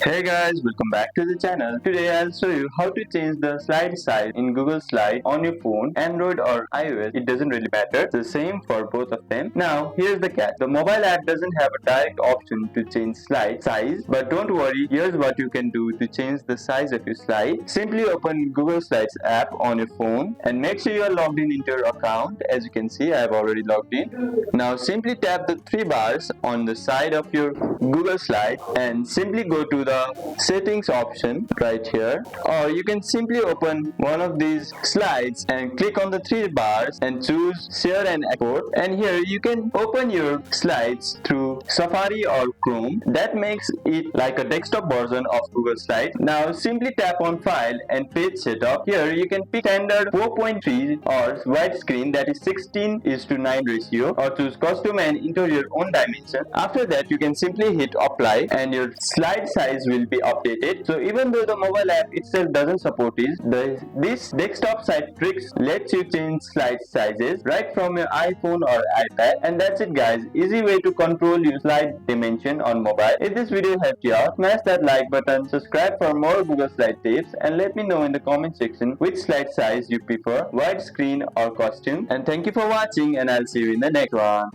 Hey guys, welcome back to the channel. Today I'll show you how to change the slide size in Google Slide on your phone, Android or iOS. It doesn't really matter. It's the same for both of them. Now here's the catch. The mobile app doesn't have a direct option to change slide size, but don't worry, here's what you can do to change the size of your slide. Simply open Google Slides app on your phone and make sure you are logged in into your account. As you can see, I have already logged in. Now simply tap the three bars on the side of your Google Slide and simply go to the settings option right here, or you can simply open one of these slides and click on the three bars and choose share and export, and here you can open your slides through Safari or Chrome. That makes it like a desktop version of Google Slides. Now simply tap on file and page setup. Here you can pick standard 4.3 or widescreen, that is 16:9 ratio, or choose custom and enter your own dimension. After that you can simply hit apply and your slide size will be updated. So even though the mobile app itself doesn't support it, this desktop side tricks lets you change slide sizes right from your iPhone or iPad. And that's it guys, easy way to control your slide dimension on mobile. If this video helped you out, smash that like button, subscribe for more Google Slide tips, and let me know in the comment section which slide size you prefer, widescreen or custom. And thank you for watching, and I'll see you in the next one.